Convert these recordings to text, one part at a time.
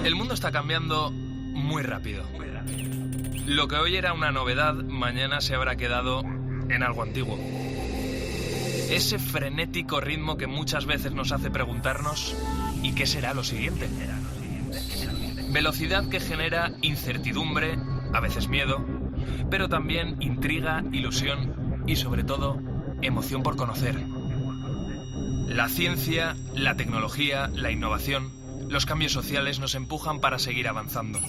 El mundo está cambiando muy rápido. Lo que hoy era una novedad, mañana se habrá quedado en algo antiguo. Ese frenético ritmo que muchas veces nos hace preguntarnos ¿y qué será lo siguiente? Velocidad que genera incertidumbre, a veces miedo, pero también intriga, ilusión y sobre todo emoción por conocer. La ciencia, la tecnología, la innovación, los cambios sociales nos empujan para seguir avanzando.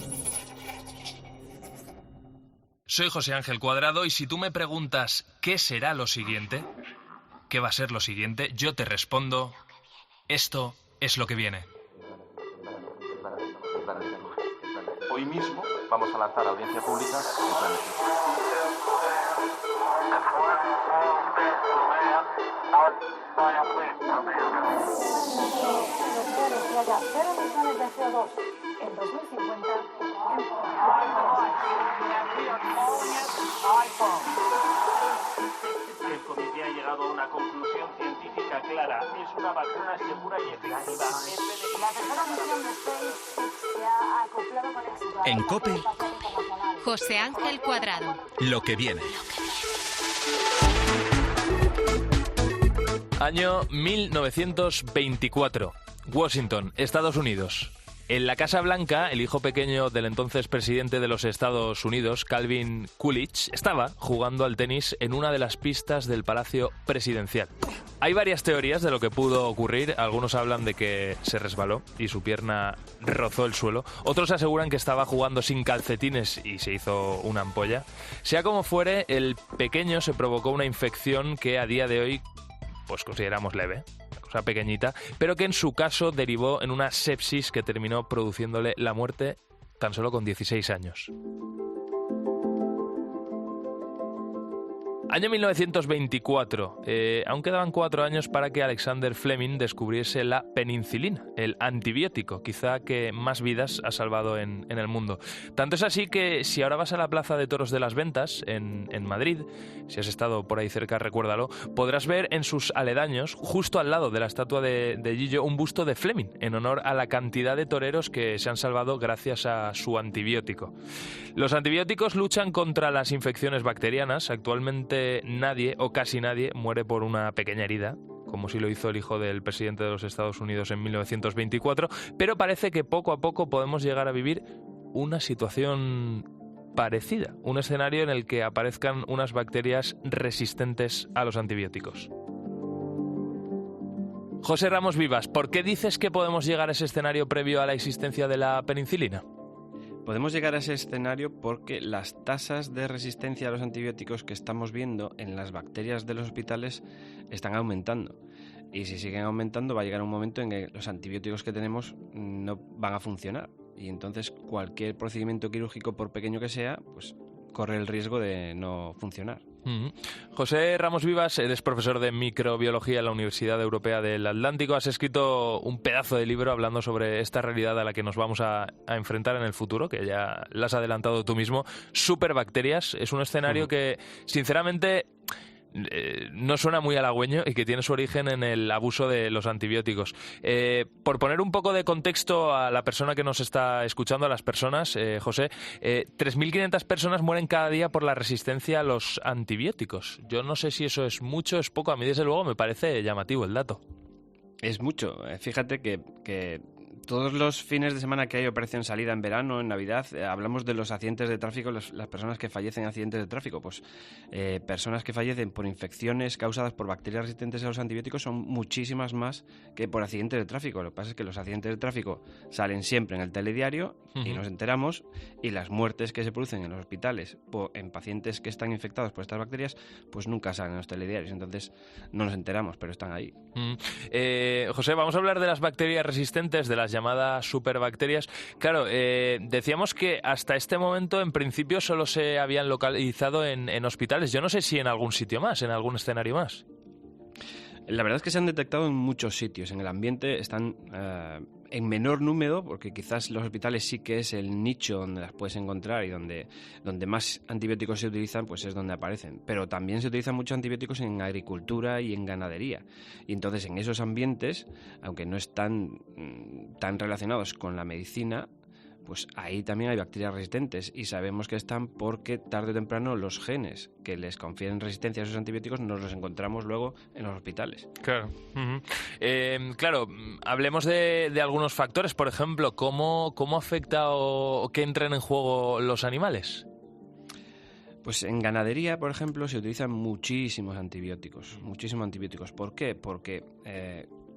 Soy José Ángel Cuadrado y si tú me preguntas ¿qué será lo siguiente? ¿Qué va a ser lo siguiente? Yo te respondo, esto es lo que viene. Hoy mismo vamos a lanzar a audiencia pública el plan de en 2050. El comité ha llegado a una conclusión científica clara. Es una vacuna segura y efectiva. La tercera misión de SpaceX se ha acoplado con éxito. En COPE, José Ángel Cuadrado. lo que viene. Año 1924. Washington, Estados Unidos. En la Casa Blanca, el hijo pequeño del entonces presidente de los Estados Unidos, Calvin Coolidge, estaba jugando al tenis en una de las pistas del Palacio Presidencial. Hay varias teorías de lo que pudo ocurrir. Algunos hablan de que se resbaló y su pierna rozó el suelo. Otros aseguran que estaba jugando sin calcetines y se hizo una ampolla. Sea como fuere, el pequeño se provocó una infección que a día de hoy pues consideramos leve, una cosa pequeñita, pero que en su caso derivó en una sepsis que terminó produciéndole la muerte tan solo con 16 años. Año 1924. Aún quedaban 4 años para que Alexander Fleming descubriese la penicilina, el antibiótico, quizá que más vidas ha salvado en el mundo. Tanto es así que si ahora vas a la Plaza de Toros de las Ventas, en Madrid, si has estado por ahí cerca, recuérdalo, podrás ver en sus aledaños, justo al lado de la estatua de Gillo, un busto de Fleming, en honor a la cantidad de toreros que se han salvado gracias a su antibiótico. Los antibióticos luchan contra las infecciones bacterianas. Actualmente nadie o casi nadie muere por una pequeña herida, como sí lo hizo el hijo del presidente de los Estados Unidos en 1924, pero parece que poco a poco podemos llegar a vivir una situación parecida, un escenario en el que aparezcan unas bacterias resistentes a los antibióticos. José Ramos Vivas, ¿por qué dices que podemos llegar a ese escenario previo a la existencia de la penicilina? Podemos llegar a ese escenario porque las tasas de resistencia a los antibióticos que estamos viendo en las bacterias de los hospitales están aumentando. Y si siguen aumentando va a llegar un momento en que los antibióticos que tenemos no van a funcionar. Y entonces cualquier procedimiento quirúrgico, por pequeño que sea, pues corre el riesgo de no funcionar. José Ramos Vivas, eres profesor de microbiología en la Universidad Europea del Atlántico. Has escrito un pedazo de libro hablando sobre esta realidad a la que nos vamos a enfrentar en el futuro, que ya la has adelantado tú mismo. Superbacterias es un escenario que, sinceramente, no suena muy halagüeño y que tiene su origen en el abuso de los antibióticos. Por poner un poco de contexto a la persona que nos está escuchando, a las personas, José, 3.500 personas mueren cada día por la resistencia a los antibióticos. Yo no sé si eso es mucho o es poco. A mí, desde luego, me parece llamativo el dato. Es mucho. Fíjate que todos los fines de semana que hay operación salida en verano, en Navidad, hablamos de los accidentes de tráfico, las personas que fallecen en accidentes de tráfico. Pues personas que fallecen por infecciones causadas por bacterias resistentes a los antibióticos son muchísimas más que por accidentes de tráfico. Lo que pasa es que los accidentes de tráfico salen siempre en el telediario y nos enteramos, y las muertes que se producen en los hospitales en pacientes que están infectados por estas bacterias, pues nunca salen en los telediarios. Entonces no nos enteramos, pero están ahí. José, vamos a hablar de las bacterias resistentes, de las llamadas superbacterias. Claro, decíamos que hasta este momento en principio solo se habían localizado en hospitales. Yo no sé si en algún sitio más, en algún escenario más. La verdad es que se han detectado en muchos sitios. En el ambiente están en menor número, porque quizás los hospitales sí que es el nicho donde las puedes encontrar y donde más antibióticos se utilizan, pues es donde aparecen. Pero también se utilizan muchos antibióticos en agricultura y en ganadería. Y entonces en esos ambientes, aunque no están tan relacionados con la medicina, pues ahí también hay bacterias resistentes y sabemos que están porque tarde o temprano los genes que les confieren resistencia a esos antibióticos nos los encontramos luego en los hospitales. Claro. Claro, hablemos de algunos factores, por ejemplo, ¿cómo afecta o qué entran en juego los animales? Pues en ganadería, por ejemplo, se utilizan muchísimos antibióticos. ¿Por qué? Porque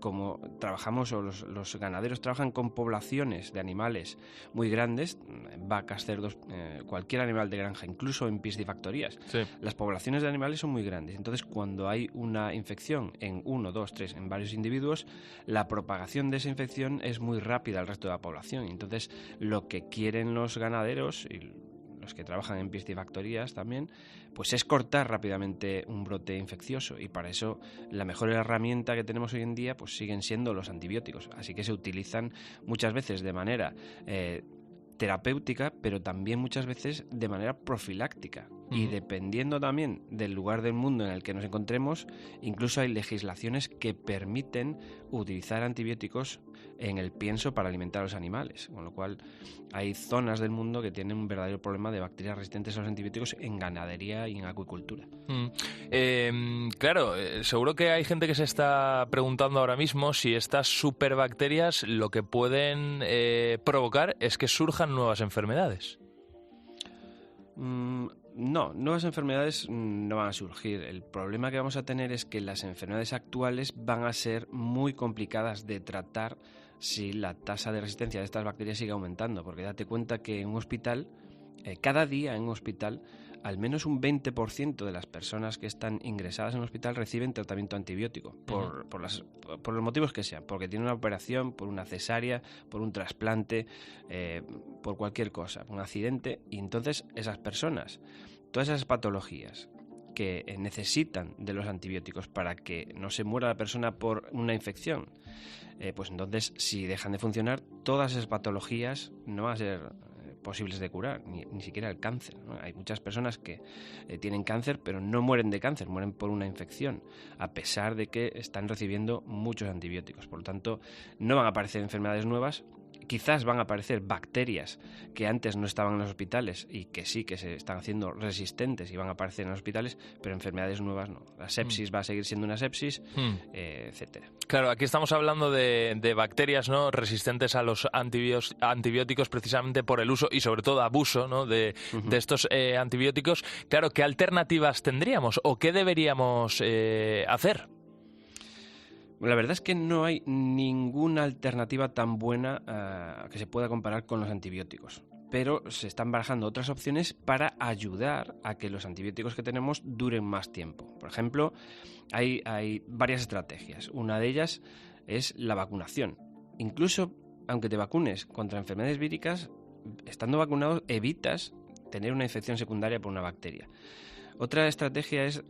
como trabajamos, o los ganaderos trabajan con poblaciones de animales muy grandes, vacas, cerdos, cualquier animal de granja, incluso en piscifactorías, sí. Las poblaciones de animales son muy grandes. Entonces, cuando hay una infección en 1, 2, 3, en varios individuos, la propagación de esa infección es muy rápida al resto de la población. Entonces, lo que quieren los ganaderos y los que trabajan en piscifactorías también, pues es cortar rápidamente un brote infeccioso, y para eso la mejor herramienta que tenemos hoy en día pues siguen siendo los antibióticos. Así que se utilizan muchas veces de manera terapéutica, pero también muchas veces de manera profiláctica. Y dependiendo también del lugar del mundo en el que nos encontremos, incluso hay legislaciones que permiten utilizar antibióticos en el pienso para alimentar a los animales, con lo cual hay zonas del mundo que tienen un verdadero problema de bacterias resistentes a los antibióticos en ganadería y en acuicultura. Claro, seguro que hay gente que se está preguntando ahora mismo si estas superbacterias lo que pueden provocar es que surjan nuevas enfermedades. No, nuevas enfermedades no van a surgir. El problema que vamos a tener es que las enfermedades actuales van a ser muy complicadas de tratar si la tasa de resistencia de estas bacterias sigue aumentando, porque date cuenta que en un hospital, cada día en un hospital, al menos un 20% de las personas que están ingresadas en un hospital reciben tratamiento antibiótico, por los motivos que sean, porque tienen una operación, por una cesárea, por un trasplante, por cualquier cosa, por un accidente, y entonces esas personas, todas esas patologías que necesitan de los antibióticos para que no se muera la persona por una infección, pues entonces si dejan de funcionar, todas esas patologías no van a ser posibles de curar, ni siquiera el cáncer, ¿no? Hay muchas personas que tienen cáncer, pero no mueren de cáncer, mueren por una infección, a pesar de que están recibiendo muchos antibióticos. Por lo tanto, no van a aparecer enfermedades nuevas. Quizás van a aparecer bacterias que antes no estaban en los hospitales y que sí que se están haciendo resistentes y van a aparecer en los hospitales, pero enfermedades nuevas no. La sepsis va a seguir siendo una sepsis, etcétera. Claro, aquí estamos hablando de bacterias, ¿no?, resistentes a los antibióticos precisamente por el uso y sobre todo abuso, ¿no?, de estos antibióticos. Claro, ¿qué alternativas tendríamos o qué deberíamos hacer? La verdad es que no hay ninguna alternativa tan buena que se pueda comparar con los antibióticos, pero se están barajando otras opciones para ayudar a que los antibióticos que tenemos duren más tiempo. Por ejemplo, hay varias estrategias. Una de ellas es la vacunación. Incluso aunque te vacunes contra enfermedades víricas, estando vacunado evitas tener una infección secundaria por una bacteria. Otra estrategia es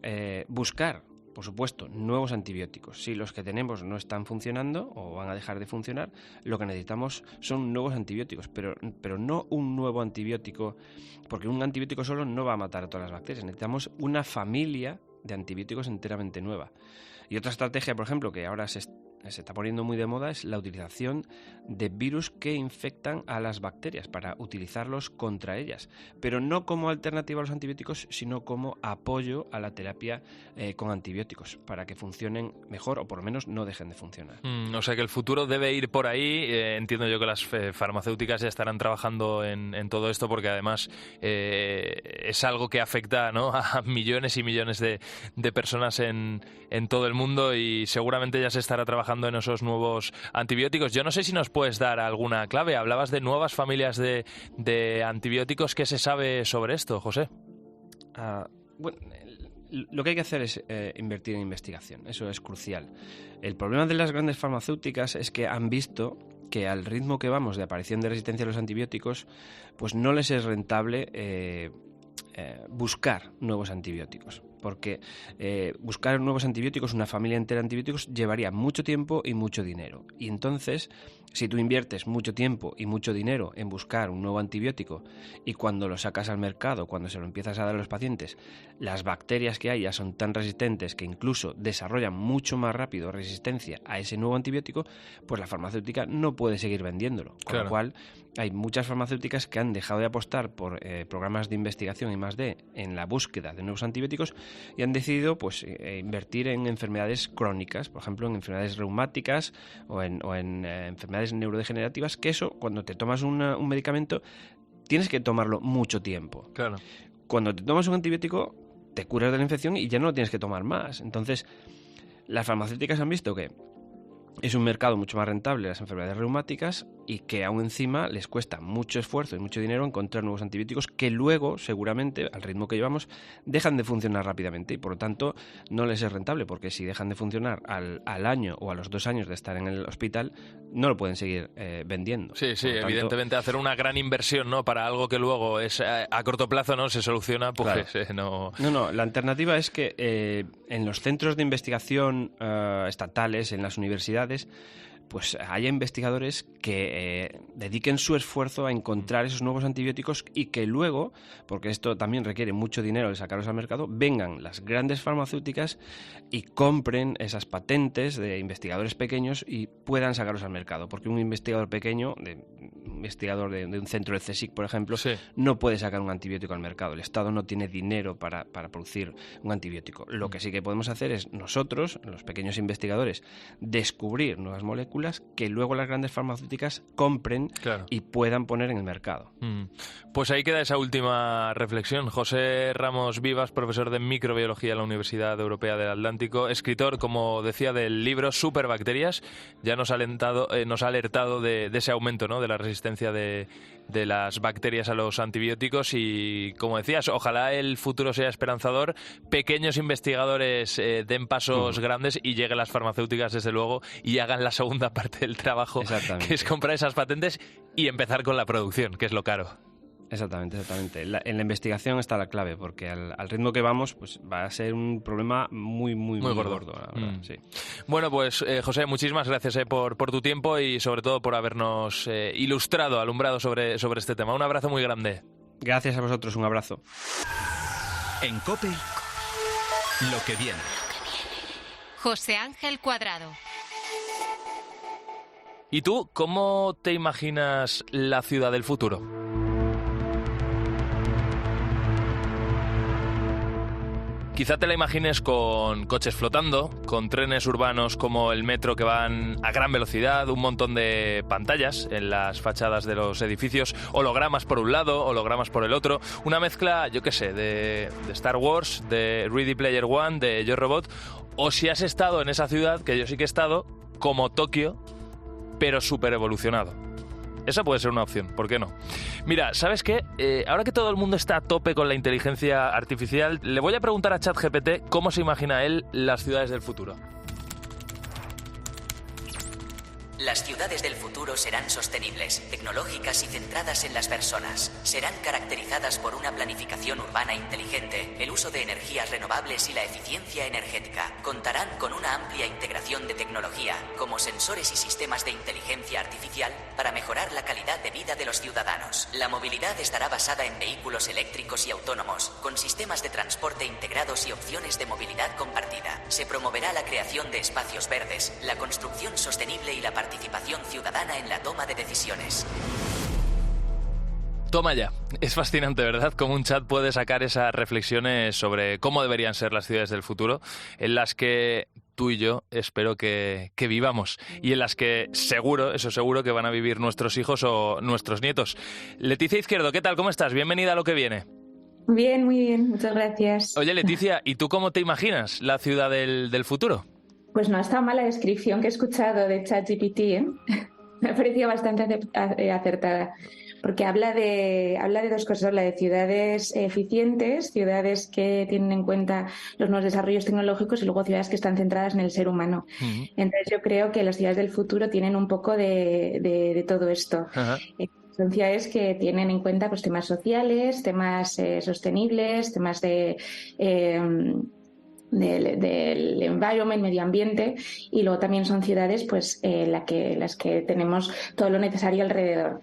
buscar, por supuesto, nuevos antibióticos. Si los que tenemos no están funcionando o van a dejar de funcionar, lo que necesitamos son nuevos antibióticos, pero no un nuevo antibiótico, porque un antibiótico solo no va a matar a todas las bacterias. Necesitamos una familia de antibióticos enteramente nueva. Y otra estrategia, por ejemplo, que ahora se está poniendo muy de moda, es la utilización de virus que infectan a las bacterias para utilizarlos contra ellas, pero no como alternativa a los antibióticos, sino como apoyo a la terapia con antibióticos, para que funcionen mejor o por lo menos no dejen de funcionar. O sea que el futuro debe ir por ahí. Entiendo yo que las farmacéuticas ya estarán trabajando en todo esto, porque además es algo que afecta, ¿no?, a millones y millones de personas en todo el mundo, y seguramente ya se estará trabajando en esos nuevos antibióticos. Yo no sé si nos puedes dar alguna clave. Hablabas de nuevas familias de antibióticos. ¿Qué se sabe sobre esto, José? Bueno, lo que hay que hacer es invertir en investigación. Eso es crucial. El problema de las grandes farmacéuticas es que han visto que al ritmo que vamos de aparición de resistencia a los antibióticos, pues no les es rentable buscar nuevos antibióticos, porque buscar nuevos antibióticos, una familia entera de antibióticos, llevaría mucho tiempo y mucho dinero, y entonces Si tú inviertes mucho tiempo y mucho dinero en buscar un nuevo antibiótico y cuando lo sacas al mercado, cuando se lo empiezas a dar a los pacientes, las bacterias que hay ya son tan resistentes que incluso desarrollan mucho más rápido resistencia a ese nuevo antibiótico, pues la farmacéutica no puede seguir vendiéndolo. Con lo cual hay muchas farmacéuticas que han dejado de apostar por programas de investigación y +D en la búsqueda de nuevos antibióticos y han decidido pues invertir en enfermedades crónicas, por ejemplo en enfermedades reumáticas o en enfermedades neurodegenerativas, que eso, cuando te tomas un medicamento, tienes que tomarlo mucho tiempo. Claro. Cuando te tomas un antibiótico, te curas de la infección y ya no lo tienes que tomar más. Entonces, las farmacéuticas han visto que es un mercado mucho más rentable las enfermedades reumáticas y que aún encima les cuesta mucho esfuerzo y mucho dinero encontrar nuevos antibióticos que luego, seguramente, al ritmo que llevamos, dejan de funcionar rápidamente y por lo tanto no les es rentable, porque si dejan de funcionar al año o a los 2 años de estar en el hospital, no lo pueden seguir vendiendo. Sí, Por lo tanto, evidentemente hacer una gran inversión, ¿no?, para algo que luego es a corto plazo no se soluciona, pues claro. No, la alternativa es que en los centros de investigación estatales, en las universidades, pues haya investigadores que dediquen su esfuerzo a encontrar esos nuevos antibióticos y que luego, porque esto también requiere mucho dinero el sacarlos al mercado, vengan las grandes farmacéuticas y compren esas patentes de investigadores pequeños y puedan sacarlos al mercado. Porque un investigador pequeño, investigador de un centro de CSIC, por ejemplo, no puede sacar un antibiótico al mercado. El Estado no tiene dinero para producir un antibiótico. Lo que sí que podemos hacer es nosotros, los pequeños investigadores, descubrir nuevas moléculas que luego las grandes farmacéuticas compren y puedan poner en el mercado. Pues ahí queda esa última reflexión. José Ramos Vivas, profesor de microbiología en la Universidad Europea del Atlántico, escritor, como decía, del libro Superbacterias, ya nos ha alertado de ese aumento, ¿no?, de la resistencia de las bacterias a los antibióticos y, como decías, ojalá el futuro sea esperanzador, pequeños investigadores den pasos grandes y lleguen las farmacéuticas, desde luego, y hagan la segunda parte del trabajo, que es comprar esas patentes y empezar con la producción, que es lo caro. Exactamente. En la investigación está la clave, porque al ritmo que vamos, pues va a ser un problema muy gordo, la verdad. Sí. Bueno, pues José, muchísimas gracias por tu tiempo y sobre todo por habernos alumbrado sobre este tema. Un abrazo muy grande. Gracias a vosotros, un abrazo. En COPE, lo que viene. José Ángel Cuadrado. ¿Y tú, cómo te imaginas la ciudad del futuro? Quizá te la imagines con coches flotando, con trenes urbanos como el metro que van a gran velocidad, un montón de pantallas en las fachadas de los edificios, hologramas por un lado, hologramas por el otro, una mezcla, yo qué sé, de Star Wars, de Ready Player One, de Yo Robot, o si has estado en esa ciudad, que yo sí que he estado, como Tokio, pero súper evolucionado. Esa puede ser una opción, ¿por qué no? Mira, ¿sabes qué? Ahora que todo el mundo está a tope con la inteligencia artificial, le voy a preguntar a ChatGPT cómo se imagina él las ciudades del futuro. Las ciudades del futuro serán sostenibles, tecnológicas y centradas en las personas. Serán caracterizadas por una planificación urbana inteligente, el uso de energías renovables y la eficiencia energética. Contarán con una amplia integración de tecnología, como sensores y sistemas de inteligencia artificial, para mejorar la calidad de vida de los ciudadanos. La movilidad estará basada en vehículos eléctricos y autónomos, con sistemas de transporte integrados y opciones de movilidad compartida. Se promoverá la creación de espacios verdes, la construcción sostenible y la participación ciudadana en la toma de decisiones. Toma ya. Es fascinante, ¿verdad?, cómo un chat puede sacar esas reflexiones sobre cómo deberían ser las ciudades del futuro, en las que tú y yo espero que vivamos y en las que seguro que van a vivir nuestros hijos o nuestros nietos. Leticia Izquierdo, ¿qué tal? ¿Cómo estás? Bienvenida a Lo que viene. Bien, muy bien. Muchas gracias. Oye, Leticia, ¿y tú cómo te imaginas la ciudad del futuro? Pues no ha estado mal la descripción que he escuchado de ChatGPT, ¿eh? Me ha parecido bastante acertada, porque habla de 2 cosas. Habla de ciudades eficientes, ciudades que tienen en cuenta los nuevos desarrollos tecnológicos y luego ciudades que están centradas en el ser humano. Uh-huh. Entonces yo creo que las ciudades del futuro tienen un poco de todo esto. Uh-huh. Son ciudades que tienen en cuenta pues temas sociales, temas sostenibles, temas de del environment, medio ambiente, y luego también son ciudades pues las que tenemos todo lo necesario alrededor.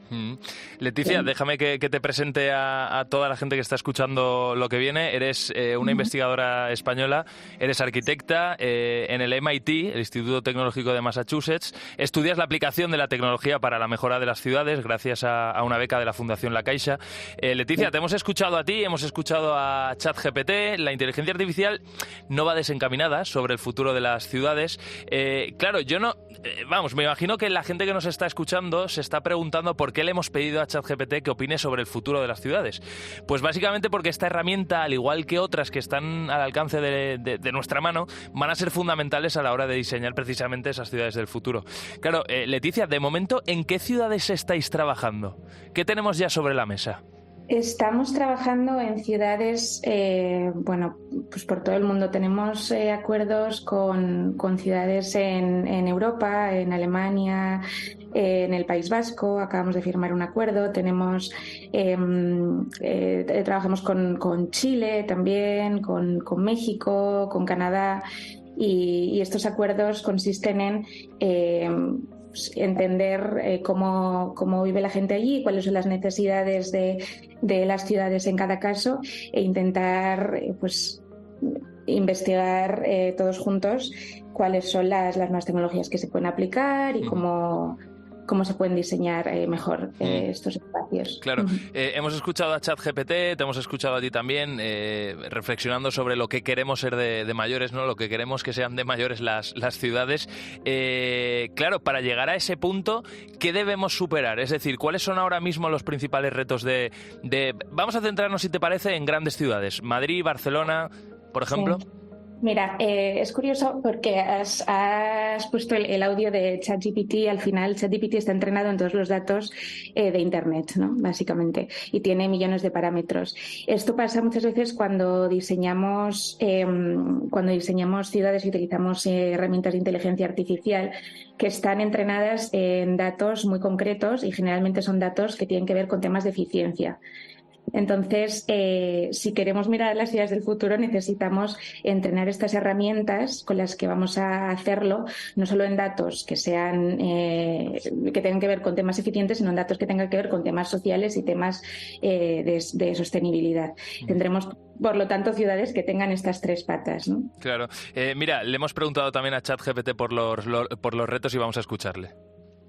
Leticia, déjame que te presente a toda la gente que está escuchando Lo que viene. Eres una investigadora española, eres arquitecta en el MIT, el Instituto Tecnológico de Massachusetts. Estudias la aplicación de la tecnología para la mejora de las ciudades gracias a una beca de la Fundación La Caixa. Leticia, te hemos escuchado a ti, hemos escuchado a ChatGPT. La inteligencia artificial no va desencaminada sobre el futuro de las ciudades. Claro, me imagino que la gente que nos está escuchando se está preguntando por qué le hemos pedido a ChatGPT que opine sobre el futuro de las ciudades. Pues básicamente porque esta herramienta, al igual que otras que están al alcance de nuestra mano, van a ser fundamentales a la hora de diseñar precisamente esas ciudades del futuro. Claro, Leticia, de momento, ¿en qué ciudades estáis trabajando? ¿Qué tenemos ya sobre la mesa? Estamos trabajando en ciudades, pues por todo el mundo. Tenemos acuerdos con ciudades en Europa, en Alemania, en el País Vasco. Acabamos de firmar un acuerdo. Trabajamos con Chile también, con México, con Canadá. Y estos acuerdos consisten en entender cómo vive la gente allí, cuáles son las necesidades de las ciudades en cada caso, e intentar investigar todos juntos cuáles son las nuevas tecnologías que se pueden aplicar y cómo se pueden diseñar mejor estos espacios. Claro, hemos escuchado a ChatGPT, te hemos escuchado a ti también reflexionando sobre lo que queremos ser de mayores, ¿no? Lo que queremos que sean de mayores las ciudades. Claro, para llegar a ese punto, ¿qué debemos superar? Es decir, ¿cuáles son ahora mismo los principales retos de... Vamos a centrarnos, si te parece, en grandes ciudades. Madrid, Barcelona, por ejemplo. Sí. Mira, es curioso porque has puesto el audio de ChatGPT. Al final, ChatGPT está entrenado en todos los datos de Internet, ¿no? Básicamente, y tiene millones de parámetros. Esto pasa muchas veces cuando diseñamos ciudades y utilizamos herramientas de inteligencia artificial que están entrenadas en datos muy concretos, y generalmente son datos que tienen que ver con temas de eficiencia. Entonces, si queremos mirar a las ciudades del futuro, necesitamos entrenar estas herramientas con las que vamos a hacerlo, no solo en datos que tengan que ver con temas eficientes, sino en datos que tengan que ver con temas sociales y temas de sostenibilidad. Tendremos, por lo tanto, ciudades que tengan estas tres patas, ¿no? Claro. Mira, le hemos preguntado también a ChatGPT por los retos y vamos a escucharle.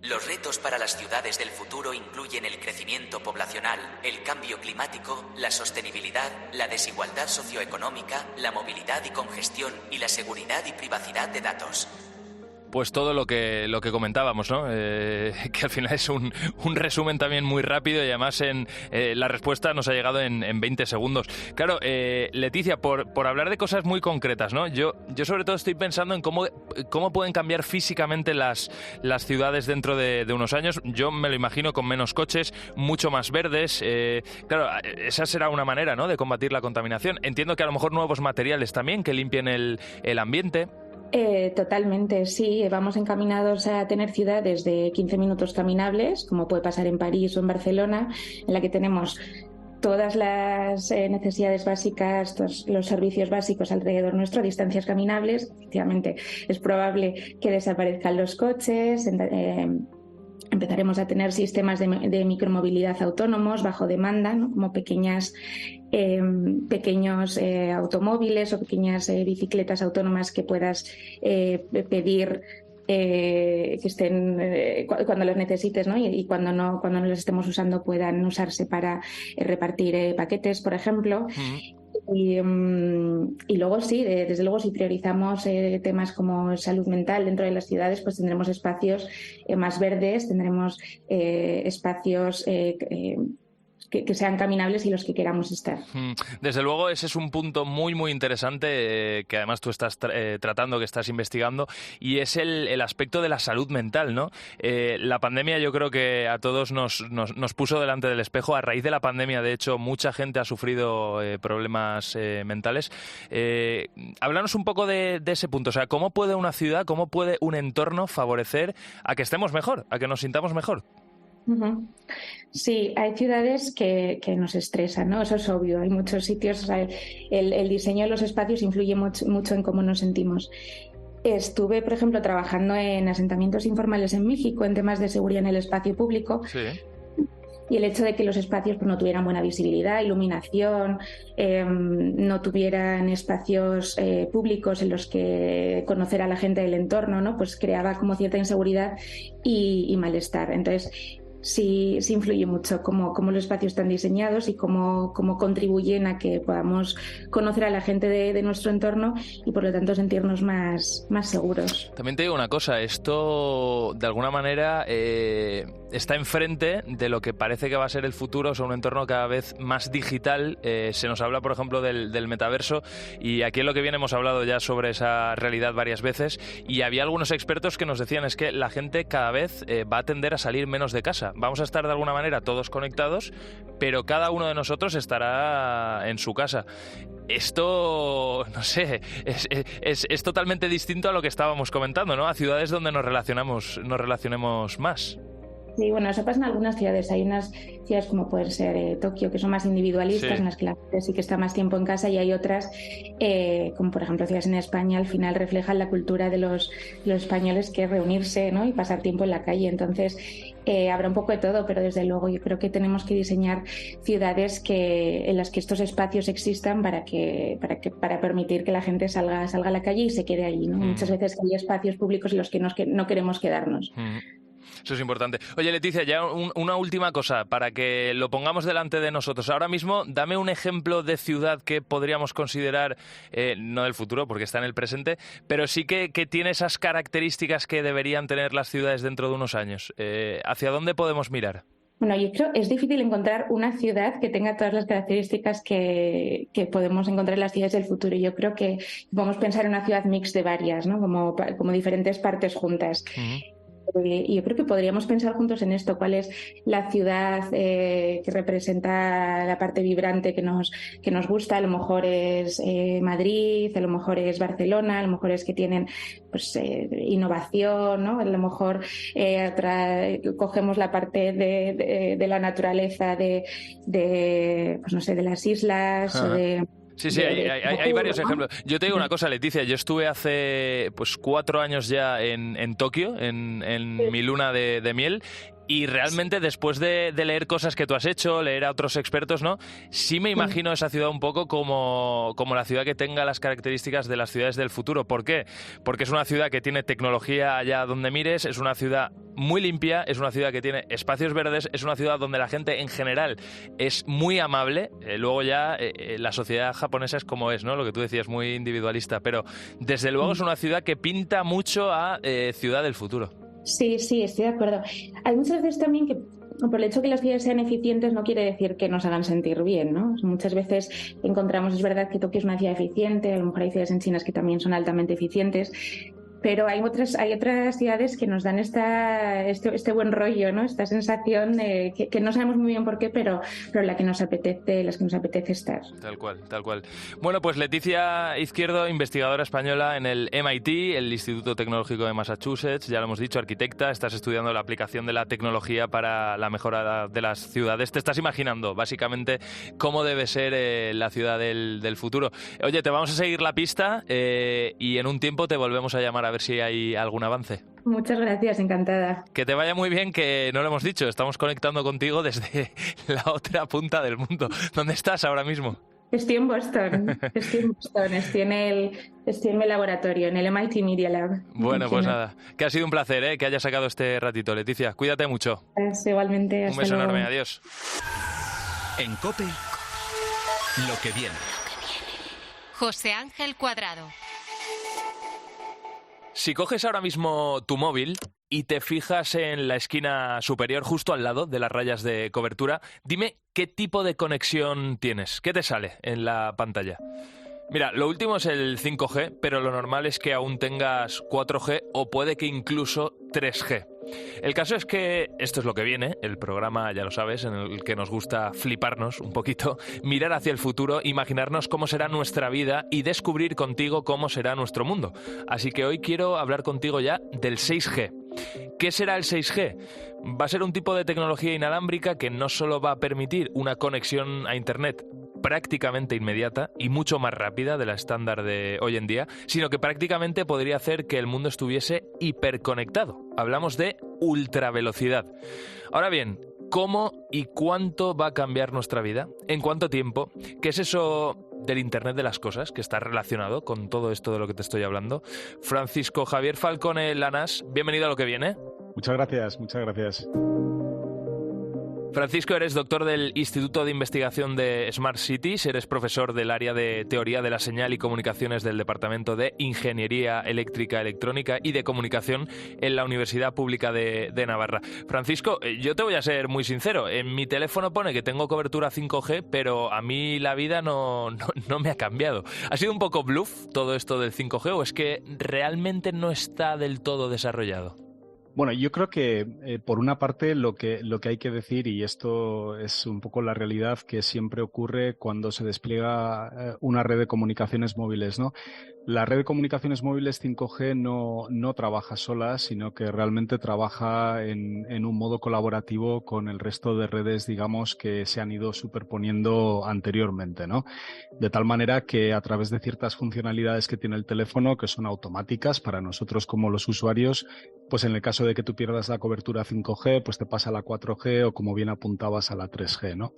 Los retos para las ciudades del futuro incluyen el crecimiento poblacional, el cambio climático, la sostenibilidad, la desigualdad socioeconómica, la movilidad y congestión y la seguridad y privacidad de datos. Pues todo lo que comentábamos, ¿no? Que al final es un resumen también muy rápido, y además la respuesta nos ha llegado en 20 segundos. Claro, Leticia, por hablar de cosas muy concretas, ¿no? Yo sobre todo estoy pensando en cómo pueden cambiar físicamente las ciudades dentro de unos años. Yo me lo imagino con menos coches, mucho más verdes. Claro, esa será una manera, ¿no?, de combatir la contaminación. Entiendo que a lo mejor nuevos materiales también que limpien el ambiente. Totalmente, sí. Vamos encaminados a tener ciudades de 15 minutos caminables, como puede pasar en París o en Barcelona, en la que tenemos todas las necesidades básicas, todos los servicios básicos alrededor nuestro, a distancias caminables. Efectivamente, es probable que desaparezcan los coches. Empezaremos a tener sistemas de micromovilidad autónomos bajo demanda, ¿no?, como pequeños automóviles o pequeñas bicicletas autónomas que puedas pedir que estén cuando los necesites, ¿no? Y cuando no los estemos usando puedan usarse para repartir paquetes, por ejemplo. Y luego sí, desde luego, si priorizamos temas como salud mental dentro de las ciudades, pues tendremos espacios más verdes, tendremos espacios que sean caminables y los que queramos estar. Desde luego, ese es un punto muy, muy interesante que además tú estás tratando, que estás investigando, y es el aspecto de la salud mental, ¿no? La pandemia, yo creo que a todos nos puso delante del espejo. A raíz de la pandemia, de hecho, mucha gente ha sufrido problemas mentales. Háblanos un poco de ese punto. O sea, ¿cómo puede una ciudad, cómo puede un entorno favorecer a que estemos mejor, a que nos sintamos mejor? Uh-huh. Sí, hay ciudades que nos estresan, ¿no? Eso es obvio. Hay muchos sitios, o sea, el diseño de los espacios influye mucho en cómo nos sentimos. Estuve, por ejemplo, trabajando en asentamientos informales en México en temas de seguridad en el espacio público. Sí. Y el hecho de que los espacios pues, no tuvieran buena visibilidad, iluminación, no tuvieran espacios públicos en los que conocer a la gente del entorno, ¿no? Pues creaba como cierta inseguridad y malestar. Entonces, sí influye mucho cómo los espacios están diseñados y cómo contribuyen a que podamos conocer a la gente de nuestro entorno y por lo tanto sentirnos más seguros. También te digo una cosa, esto de alguna manera está enfrente de lo que parece que va a ser el futuro, o sea, un entorno cada vez más digital. Se nos habla, por ejemplo, del metaverso, y aquí en Lo que viene hemos hablado ya sobre esa realidad varias veces, y había algunos expertos que nos decían es que la gente cada vez va a tender a salir menos de casa. Vamos a estar de alguna manera todos conectados, pero cada uno de nosotros estará en su casa. Esto, no sé, es totalmente distinto a lo que estábamos comentando, ¿no? A ciudades donde nos relacionemos más. Sí, bueno, eso pasa en algunas ciudades. Hay unas ciudades como puede ser Tokio, que son más individualistas, en las que la gente sí que está más tiempo en casa, y hay otras, como por ejemplo ciudades en España, al final reflejan la cultura de los españoles, que es reunirse, ¿no? Y pasar tiempo en la calle. Entonces, habrá un poco de todo, pero desde luego yo creo que tenemos que diseñar ciudades en las que estos espacios existan para permitir que la gente salga a la calle y se quede allí, ¿no? Muchas veces hay espacios públicos en los que no queremos quedarnos. Eso es importante. Oye, Leticia, ya una última cosa para que lo pongamos delante de nosotros. Ahora mismo, dame un ejemplo de ciudad que podríamos considerar, no del futuro, porque está en el presente, pero sí que tiene esas características que deberían tener las ciudades dentro de unos años. ¿Hacia dónde podemos mirar? Bueno, yo creo que es difícil encontrar una ciudad que tenga todas las características que podemos encontrar en las ciudades del futuro. Yo creo que podemos pensar en una ciudad mix de varias, ¿no? Como diferentes partes juntas. Uh-huh. Y yo creo que podríamos pensar juntos en esto, cuál es la ciudad que representa la parte vibrante que nos gusta. A lo mejor es Madrid, a lo mejor es Barcelona, a lo mejor es que tienen pues innovación, ¿no? A lo mejor cogemos la parte de la naturaleza pues no sé, de las islas. Ajá. O de... Sí, hay varios ejemplos. Yo te digo una cosa, Leticia, yo estuve hace 4 años ya en Tokio, en mi luna de miel, y realmente después de leer cosas que tú has hecho, leer a otros expertos, ¿no? Sí me imagino esa ciudad un poco como la ciudad que tenga las características de las ciudades del futuro. ¿Por qué? Porque es una ciudad que tiene tecnología allá donde mires, es una ciudad muy limpia, es una ciudad que tiene espacios verdes, es una ciudad donde la gente en general es muy amable. Luego ya la sociedad japonesa es como es, ¿no? Lo que tú decías, muy individualista, pero desde luego es una ciudad que pinta mucho a ciudad del futuro. Sí, estoy de acuerdo. Hay muchas veces también que por el hecho de que las ciudades sean eficientes no quiere decir que nos hagan sentir bien, ¿no? Muchas veces encontramos, es verdad que Tokio es una ciudad eficiente, a lo mejor hay ciudades en China que también son altamente eficientes, pero hay otras ciudades que nos dan este buen rollo, ¿no? Esta sensación que no sabemos muy bien por qué, pero las que nos apetece estar. Tal cual. Bueno, pues Leticia Izquierdo, investigadora española en el MIT, el Instituto Tecnológico de Massachusetts, ya lo hemos dicho, arquitecta, estás estudiando la aplicación de la tecnología para la mejora de las ciudades. Te estás imaginando, básicamente, cómo debe ser la ciudad del futuro. Oye, te vamos a seguir la pista y en un tiempo te volvemos a llamar a ver si hay algún avance. Muchas gracias, encantada. Que te vaya muy bien, que no lo hemos dicho, estamos conectando contigo desde la otra punta del mundo. ¿Dónde estás ahora mismo? Estoy en Boston, estoy en mi laboratorio, en el MIT Media Lab. Bueno, pues nada, que ha sido un placer, que hayas sacado este ratito, Leticia. Cuídate mucho. Igualmente, un beso enorme, adiós. En COPE, lo que viene. José Ángel Cuadrado. Si coges ahora mismo tu móvil y te fijas en la esquina superior, justo al lado de las rayas de cobertura, dime qué tipo de conexión tienes. ¿Qué te sale en la pantalla? Mira, lo último es el 5G, pero lo normal es que aún tengas 4G o puede que incluso 3G. El caso es que esto es lo que viene, el programa, ya lo sabes, en el que nos gusta fliparnos un poquito, mirar hacia el futuro, imaginarnos cómo será nuestra vida y descubrir contigo cómo será nuestro mundo. Así que hoy quiero hablar contigo ya del 6G. ¿Qué será el 6G? Va a ser un tipo de tecnología inalámbrica que no solo va a permitir una conexión a Internet prácticamente inmediata y mucho más rápida de la estándar de hoy en día, sino que prácticamente podría hacer que el mundo estuviese hiperconectado. Hablamos de ultravelocidad. Ahora bien, ¿cómo y cuánto va a cambiar nuestra vida? ¿En cuánto tiempo? ¿Qué es eso del Internet de las cosas que está relacionado con todo esto de lo que te estoy hablando? Francisco Javier Falcone Lanas, bienvenido a Lo que Viene. Muchas gracias, muchas gracias. Francisco, eres doctor del Instituto de Investigación de Smart Cities, eres profesor del área de Teoría de la Señal y Comunicaciones del Departamento de Ingeniería Eléctrica, Electrónica y de Comunicación en la Universidad Pública de Navarra. Francisco, yo te voy a ser muy sincero, en mi teléfono pone que tengo cobertura 5G, pero a mí la vida no me ha cambiado. ¿Ha sido un poco bluff todo esto del 5G o es que realmente no está del todo desarrollado? Bueno, yo creo que por una parte lo que hay que decir, y esto es un poco la realidad que siempre ocurre cuando se despliega una red de comunicaciones móviles, ¿no? La red de comunicaciones móviles 5G no trabaja sola, sino que realmente trabaja en un modo colaborativo con el resto de redes, digamos, que se han ido superponiendo anteriormente, ¿no? De tal manera que a través de ciertas funcionalidades que tiene el teléfono, que son automáticas para nosotros como los usuarios, pues en el caso de que tú pierdas la cobertura 5G, pues te pasa a la 4G o, como bien apuntabas, a la 3G, ¿no?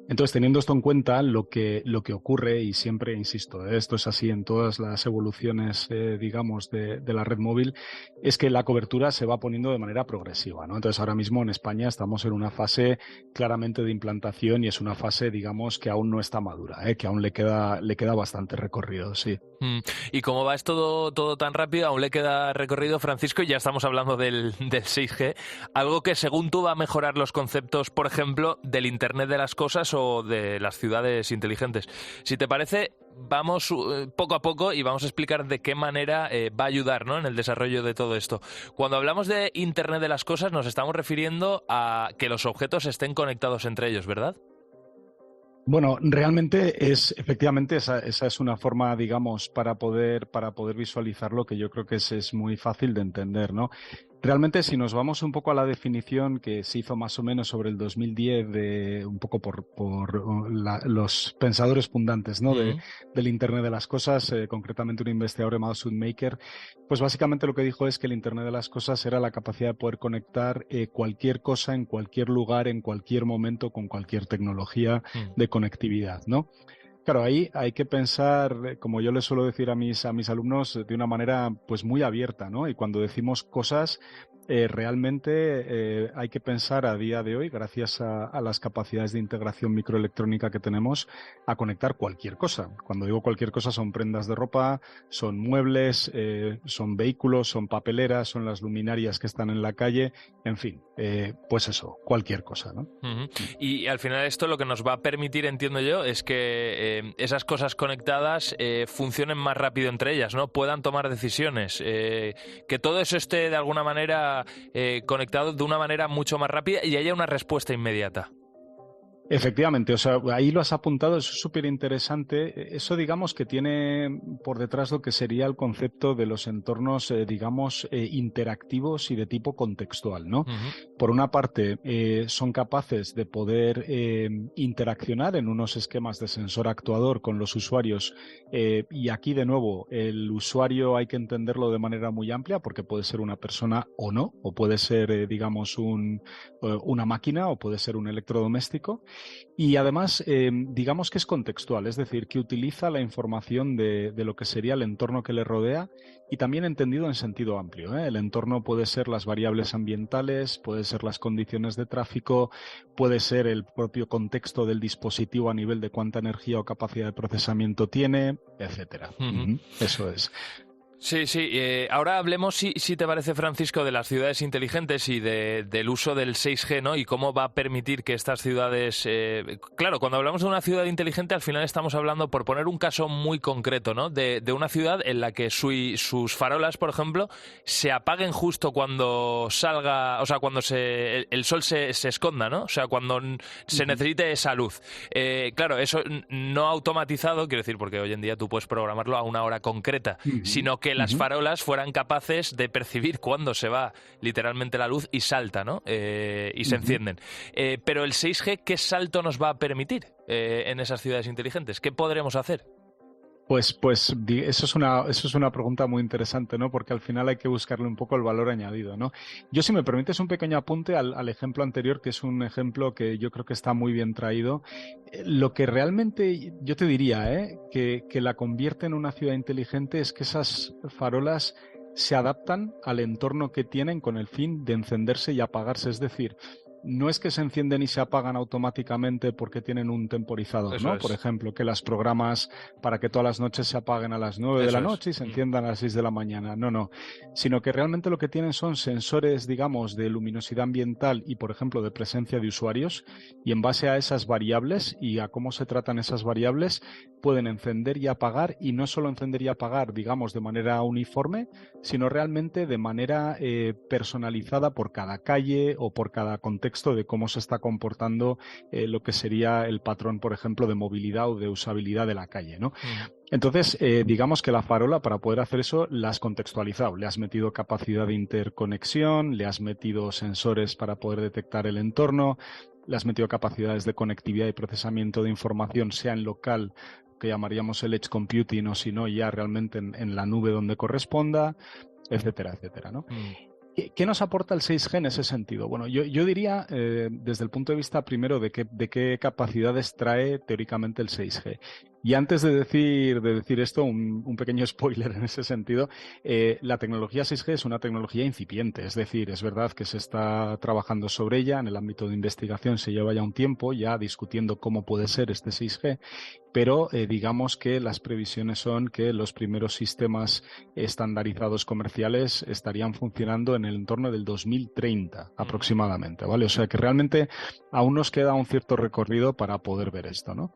Entonces, teniendo esto en cuenta, lo que ocurre, y siempre insisto, esto es así en todas las evoluciones, digamos, de la red móvil, es que la cobertura se va poniendo de manera progresiva, ¿no? Entonces, ahora mismo en España estamos en una fase claramente de implantación y es una fase, digamos, que aún no está madura, que aún le queda bastante recorrido, sí. ¿Y cómo va esto todo tan rápido? Aún le queda recorrido, Francisco, y ya estamos hablando del 6G, algo que según tú va a mejorar los conceptos, por ejemplo, del Internet de las cosas o de las ciudades inteligentes. Si te parece, vamos poco a poco y vamos a explicar de qué manera va a ayudar, ¿no?, en el desarrollo de todo esto. Cuando hablamos de Internet de las cosas nos estamos refiriendo a que los objetos estén conectados entre ellos, ¿verdad? Bueno, realmente efectivamente esa es una forma, digamos, para poder visualizarlo, que yo creo que es muy fácil de entender, ¿no? Realmente, si nos vamos un poco a la definición que se hizo más o menos sobre el 2010, un poco por los pensadores fundantes, ¿no?, del Internet de las cosas, concretamente un investigador llamado Sundmaker, pues básicamente lo que dijo es que el Internet de las cosas era la capacidad de poder conectar cualquier cosa en cualquier lugar, en cualquier momento, con cualquier tecnología de conectividad, ¿no? Claro, ahí hay que pensar, como yo les suelo decir a mis alumnos, de una manera pues muy abierta, ¿no? Y cuando decimos cosas, realmente hay que pensar a día de hoy, gracias a las capacidades de integración microelectrónica que tenemos, a conectar cualquier cosa. Cuando digo cualquier cosa, son prendas de ropa, son muebles, son vehículos, son papeleras, son las luminarias que están en la calle, en fin, pues eso, cualquier cosa, ¿no? Y al final esto lo que nos va a permitir, entiendo yo, es que esas cosas conectadas funcionen más rápido entre ellas, ¿no? Puedan tomar decisiones, que todo eso esté de alguna manera conectado de una manera mucho más rápida y haya una respuesta inmediata. Efectivamente, o sea, ahí lo has apuntado, eso es súper interesante. Eso, digamos, que tiene por detrás lo que sería el concepto de los entornos, digamos, interactivos y de tipo contextual, ¿no? Por una parte, son capaces de poder interaccionar en unos esquemas de sensor actuador con los usuarios, y aquí, de nuevo, el usuario hay que entenderlo de manera muy amplia, porque puede ser una persona o no, o puede ser, digamos, una máquina, o puede ser un electrodoméstico. Y además, digamos que es contextual, es decir, que utiliza la información de lo que sería el entorno que le rodea y también entendido en sentido amplio, ¿eh? El entorno puede ser las variables ambientales, puede ser las condiciones de tráfico, puede ser el propio contexto del dispositivo a nivel de cuánta energía o capacidad de procesamiento tiene, etcétera. Eso es. Sí. Ahora hablemos, si te parece, Francisco, de las ciudades inteligentes y del uso del 6G, ¿no? Y cómo va a permitir que estas ciudades... Claro, cuando hablamos de una ciudad inteligente, al final estamos hablando, por poner un caso muy concreto, ¿no?, de una ciudad en la que sus farolas, por ejemplo, se apaguen justo cuando salga... O sea, cuando el sol se esconda, ¿no? O sea, cuando se necesite esa luz. Claro, eso no automatizado, quiero decir, porque hoy en día tú puedes programarlo a una hora concreta, sino que las farolas fueran capaces de percibir cuándo se va literalmente la luz y salta, ¿no? Y se encienden. Pero el 6G, ¿qué salto nos va a permitir en esas ciudades inteligentes? ¿Qué podremos hacer? Pues eso es una pregunta muy interesante, ¿no? Porque al final hay que buscarle un poco el valor añadido, ¿no? Yo, si me permites un pequeño apunte al ejemplo anterior, que es un ejemplo que yo creo que está muy bien traído. Lo que realmente yo te diría, que la convierte en una ciudad inteligente es que esas farolas se adaptan al entorno que tienen con el fin de encenderse y apagarse. Es decir, no es que se encienden y se apagan automáticamente porque tienen un temporizador, ¿no? Por ejemplo, que las programas para que todas las noches se apaguen a las 9 de la noche y se enciendan a las 6 de la mañana. No. Sino que realmente lo que tienen son sensores, digamos, de luminosidad ambiental y, por ejemplo, de presencia de usuarios, y en base a esas variables y a cómo se tratan esas variables, pueden encender y apagar, y no solo encender y apagar, digamos, de manera uniforme, sino realmente de manera personalizada por cada calle o por cada contexto de cómo se está comportando lo que sería el patrón, por ejemplo, de movilidad o de usabilidad de la calle, ¿no? Entonces, digamos que la farola, para poder hacer eso, la has contextualizado. Le has metido capacidad de interconexión, le has metido sensores para poder detectar el entorno, le has metido capacidades de conectividad y procesamiento de información, sea en local, que llamaríamos el edge computing, o si no, ya realmente en la nube donde corresponda, etcétera, etcétera, ¿no? ¿Qué nos aporta el 6G en ese sentido? Bueno, yo diría, desde el punto de vista primero de qué capacidades trae teóricamente el 6G. Y antes de decir esto, un pequeño spoiler en ese sentido, la tecnología 6G es una tecnología incipiente, es decir, es verdad que se está trabajando sobre ella, en el ámbito de investigación se lleva ya un tiempo ya discutiendo cómo puede ser este 6G, pero digamos que las previsiones son que los primeros sistemas estandarizados comerciales estarían funcionando en el entorno del 2030 aproximadamente, ¿vale? O sea que realmente aún nos queda un cierto recorrido para poder ver esto, ¿no?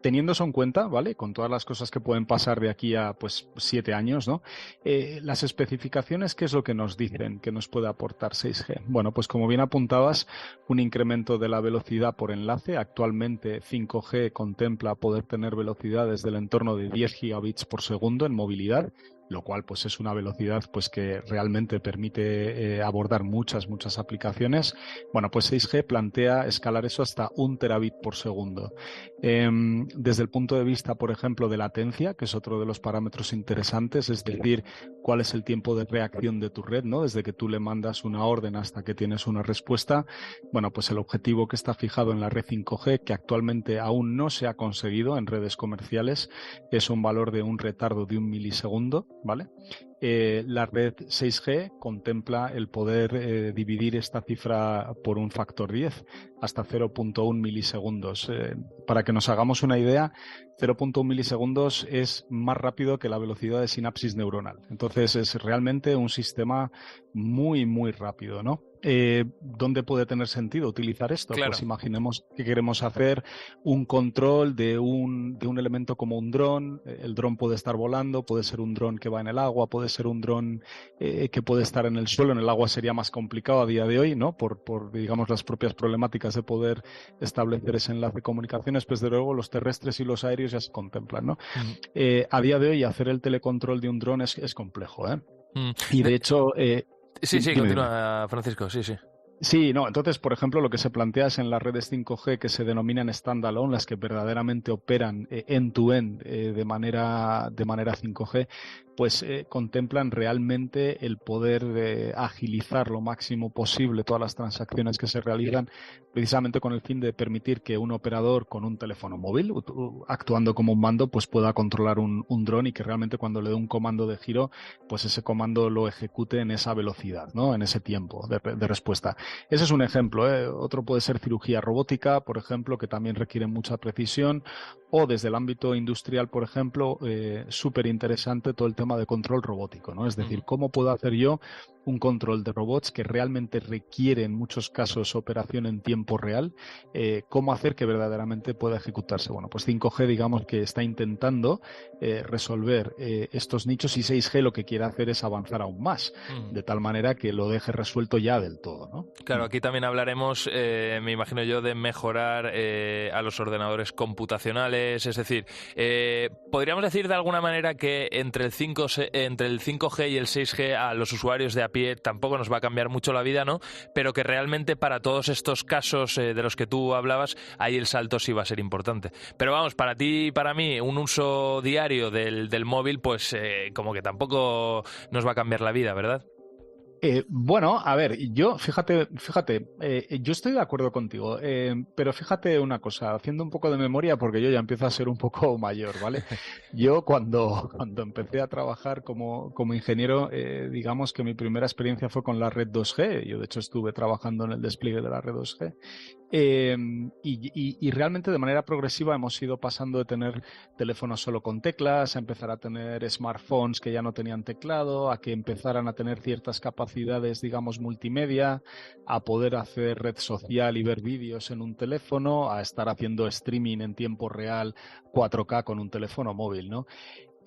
Teniendo eso en cuenta, ¿vale? Con todas las cosas que pueden pasar de aquí a, pues, 7 años, ¿no? Las especificaciones, ¿qué es lo que nos dicen que nos puede aportar 6G? Bueno, pues como bien apuntabas, un incremento de la velocidad por enlace. Actualmente 5G contempla poder tener velocidades del entorno de 10 gigabits por segundo en movilidad, lo cual pues es una velocidad pues que realmente permite abordar muchas aplicaciones. Bueno, pues 6G plantea escalar eso hasta 1 terabit por segundo. Desde el punto de vista, por ejemplo, de latencia, que es otro de los parámetros interesantes, es decir, cuál es el tiempo de reacción de tu red, ¿no? Desde que tú le mandas una orden hasta que tienes una respuesta. Bueno, pues el objetivo que está fijado en la red 5G, que actualmente aún no se ha conseguido en redes comerciales, es un valor de un retardo de 1 milisegundo, ¿vale? La red 6G contempla el poder dividir esta cifra por un factor 10, hasta 0.1 milisegundos. Para que nos hagamos una idea, 0.1 milisegundos es más rápido que la velocidad de sinapsis neuronal. Entonces es realmente un sistema muy rápido, ¿no? ¿Dónde puede tener sentido utilizar esto? Claro. Pues imaginemos que queremos hacer un control de un elemento como un dron. El dron puede estar volando, puede ser un dron que va en el agua, puede ser un dron que puede estar en el suelo. En el agua sería más complicado a día de hoy, ¿no? Por digamos, las propias problemáticas de poder establecer ese enlace de comunicaciones. Pues de luego los terrestres y los aéreos ya se contemplan, ¿no? A día de hoy hacer el telecontrol de un dron es complejo, ¿eh? Y de hecho... Sí, continúa, Francisco, sí. Sí, no, entonces, por ejemplo, lo que se plantea es en las redes 5G que se denominan standalone, las que verdaderamente operan end-to-end de manera 5G, pues contemplan realmente el poder de agilizar lo máximo posible todas las transacciones que se realizan, precisamente con el fin de permitir que un operador con un teléfono móvil, actuando como un mando, pues pueda controlar un dron, y que realmente cuando le dé un comando de giro, pues ese comando lo ejecute en esa velocidad, ¿no? En ese tiempo de respuesta. Ese es un ejemplo, ¿eh? Otro puede ser cirugía robótica, por ejemplo, que también requiere mucha precisión, o desde el ámbito industrial, por ejemplo, súper interesante todo el tema de control robótico, ¿no? Es decir, ¿cómo puedo hacer yo un control de robots que realmente requiere en muchos casos operación en tiempo real, cómo hacer que verdaderamente pueda ejecutarse. Bueno, pues 5G, digamos que está intentando resolver estos nichos, y 6G lo que quiere hacer es avanzar aún más, de tal manera que lo deje resuelto ya del todo, ¿no? Claro, aquí también hablaremos, me imagino yo, de mejorar a los ordenadores computacionales, es decir, podríamos decir de alguna manera que entre el 5G y el 6G a los usuarios de a pie tampoco nos va a cambiar mucho la vida, ¿no? Pero que realmente para todos estos casos de los que tú hablabas, ahí el salto sí va a ser importante. Pero vamos, para ti y para mí, un uso diario del móvil, pues como que tampoco nos va a cambiar la vida, ¿verdad? Bueno, a ver, yo, fíjate, yo estoy de acuerdo contigo, pero fíjate una cosa, haciendo un poco de memoria, porque yo ya empiezo a ser un poco mayor, ¿vale? Yo cuando empecé a trabajar como ingeniero, digamos que mi primera experiencia fue con la red 2G, yo de hecho estuve trabajando en el despliegue de la red 2G. Y realmente de manera progresiva hemos ido pasando de tener teléfonos solo con teclas a empezar a tener smartphones que ya no tenían teclado, a que empezaran a tener ciertas capacidades, digamos, multimedia, a poder hacer red social y ver vídeos en un teléfono, a estar haciendo streaming en tiempo real 4K con un teléfono móvil, ¿no?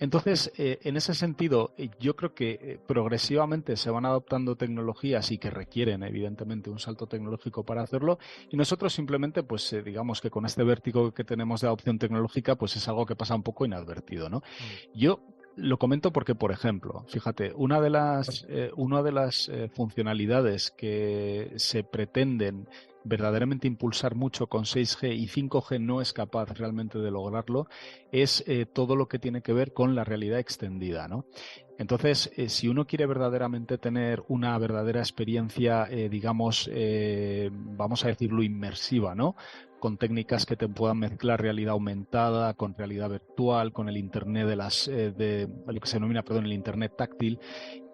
Entonces, en ese sentido, yo creo que progresivamente se van adoptando tecnologías y que requieren, evidentemente, un salto tecnológico para hacerlo, y nosotros simplemente, pues digamos que con este vértigo que tenemos de adopción tecnológica, pues es algo que pasa un poco inadvertido, ¿no? Yo lo comento porque, por ejemplo, fíjate, una de las funcionalidades que se pretenden verdaderamente impulsar mucho con 6G y 5G no es capaz realmente de lograrlo, es todo lo que tiene que ver con la realidad extendida, ¿no? Entonces, si uno quiere verdaderamente tener una verdadera experiencia, digamos, vamos a decirlo, inmersiva, ¿no? Con técnicas que te puedan mezclar realidad aumentada, con realidad virtual, con el Internet de lo que se denomina, el Internet táctil,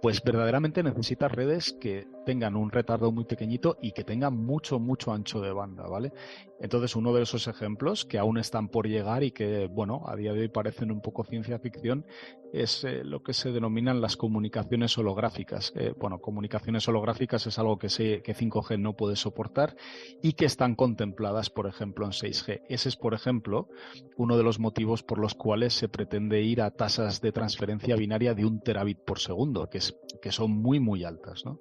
pues verdaderamente necesitas redes que tengan un retardo muy pequeñito y que tengan mucho ancho de banda, ¿vale? Entonces, uno de esos ejemplos que aún están por llegar y que, bueno, a día de hoy parecen un poco ciencia ficción, es lo que se denominan las comunicaciones holográficas. Comunicaciones holográficas es algo que 5G no puede soportar y que están contempladas, por ejemplo, en 6G. Ese es, por ejemplo, uno de los motivos por los cuales se pretende ir a tasas de transferencia binaria de 1 terabit por segundo, que son muy altas, ¿no?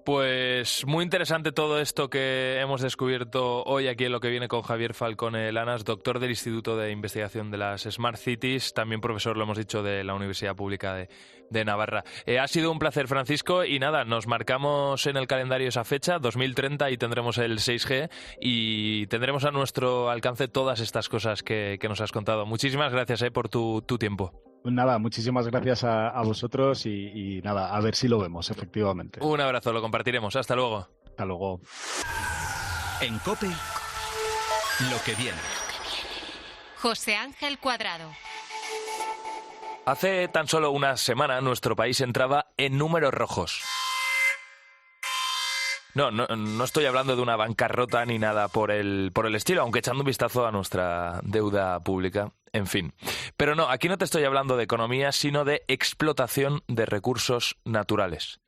Pues muy interesante todo esto que hemos descubierto hoy aquí en Lo que viene con Javier Falcone Lanas, doctor del Instituto de Investigación de las Smart Cities, también profesor, lo hemos dicho, de la Universidad Pública de Navarra. Ha sido un placer, Francisco, y nada, nos marcamos en el calendario esa fecha, 2030, y tendremos el 6G y tendremos a nuestro alcance todas estas cosas que nos has contado. Muchísimas gracias por tu tiempo. Nada, muchísimas gracias a vosotros y nada, a ver si lo vemos, efectivamente. Un abrazo, lo compartiremos. Hasta luego. Hasta luego. En COPE, lo que viene. José Ángel Cuadrado. Hace tan solo una semana nuestro país entraba en números rojos. No estoy hablando de una bancarrota ni nada por el estilo, aunque echando un vistazo a nuestra deuda pública, en fin. Pero no, aquí no te estoy hablando de economía, sino de explotación de recursos naturales.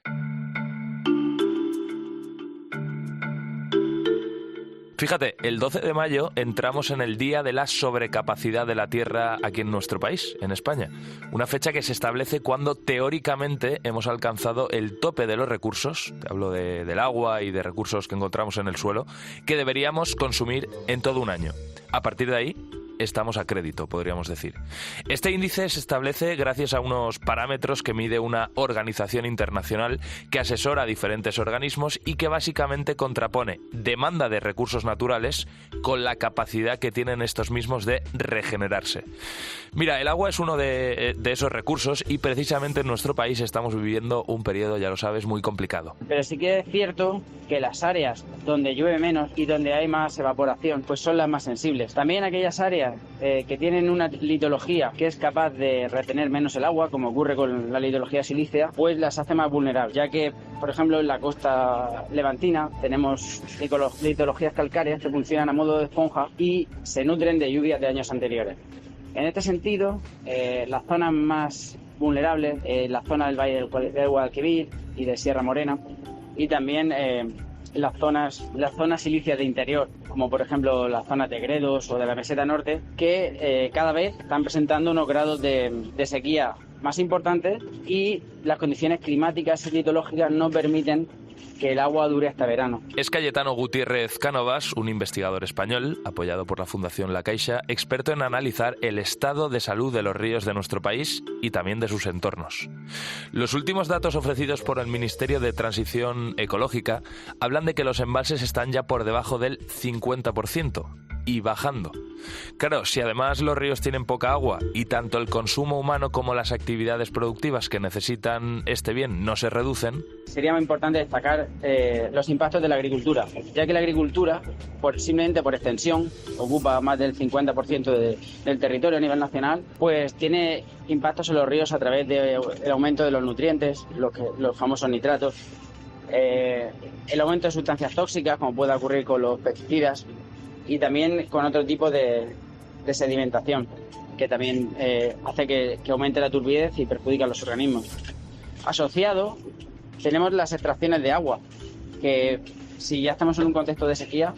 Fíjate, el 12 de mayo entramos en el Día de la Sobrecapacidad de la Tierra aquí en nuestro país, en España. Una fecha que se establece cuando teóricamente hemos alcanzado el tope de los recursos, te hablo del agua y de recursos que encontramos en el suelo, que deberíamos consumir en todo un año. A partir de ahí, estamos a crédito, podríamos decir. Este índice se establece gracias a unos parámetros que mide una organización internacional que asesora a diferentes organismos y que básicamente contrapone demanda de recursos naturales con la capacidad que tienen estos mismos de regenerarse. Mira, el agua es uno de esos recursos y precisamente en nuestro país estamos viviendo un periodo, ya lo sabes, muy complicado. Pero sí que es cierto que las áreas donde llueve menos y donde hay más evaporación, pues son las más sensibles. También aquellas áreas que tienen una litología que es capaz de retener menos el agua, como ocurre con la litología silícea, pues las hace más vulnerables, ya que, por ejemplo, en la costa levantina tenemos litologías calcáreas que funcionan a modo de esponja y se nutren de lluvias de años anteriores. En este sentido, las zonas más vulnerables, la zona del Valle del Guadalquivir y de Sierra Morena, y también las zonas silíceas de interior, como por ejemplo las zonas de Gredos o de la Meseta Norte, que cada vez están presentando unos grados de sequía más importantes, y las condiciones climáticas y climatológicas no permiten que el agua dure hasta verano. Es Cayetano Gutiérrez Cánovas, un investigador español, apoyado por la Fundación La Caixa, experto en analizar el estado de salud de los ríos de nuestro país y también de sus entornos. Los últimos datos ofrecidos por el Ministerio de Transición Ecológica hablan de que los embalses están ya por debajo del 50% y bajando. Claro, si además los ríos tienen poca agua y tanto el consumo humano como las actividades productivas que necesitan este bien no se reducen... Sería muy importante destacar los impactos de la agricultura, ya que la agricultura, simplemente por extensión, ocupa más del 50% del territorio a nivel nacional, pues tiene impactos en los ríos a través del aumento de los nutrientes, los famosos nitratos, el aumento de sustancias tóxicas, como puede ocurrir con los pesticidas, y también con otro tipo de sedimentación, que también hace que aumente la turbidez y perjudica a los organismos. Asociado, tenemos las extracciones de agua, que si ya estamos en un contexto de sequía,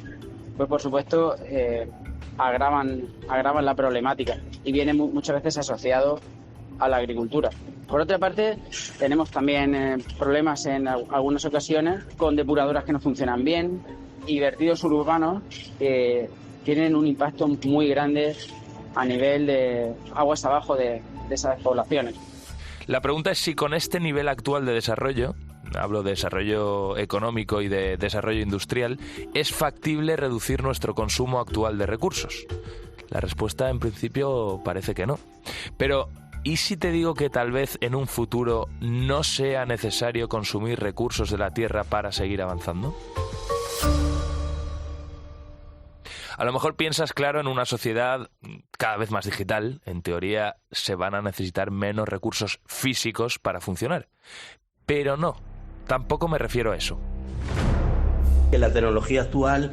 pues por supuesto agravan la problemática, y viene muchas veces asociado a la agricultura. Por otra parte, tenemos también problemas en algunas ocasiones con depuradoras que no funcionan bien, y vertidos urbanos que tienen un impacto muy grande a nivel de aguas abajo de esas poblaciones. La pregunta es si con este nivel actual de desarrollo, hablo de desarrollo económico y de desarrollo industrial, es factible reducir nuestro consumo actual de recursos. La respuesta en principio parece que no. Pero ¿y si te digo que tal vez en un futuro no sea necesario consumir recursos de la tierra para seguir avanzando? A lo mejor piensas, claro, en una sociedad cada vez más digital. En teoría se van a necesitar menos recursos físicos para funcionar. Pero no, tampoco me refiero a eso. La tecnología actual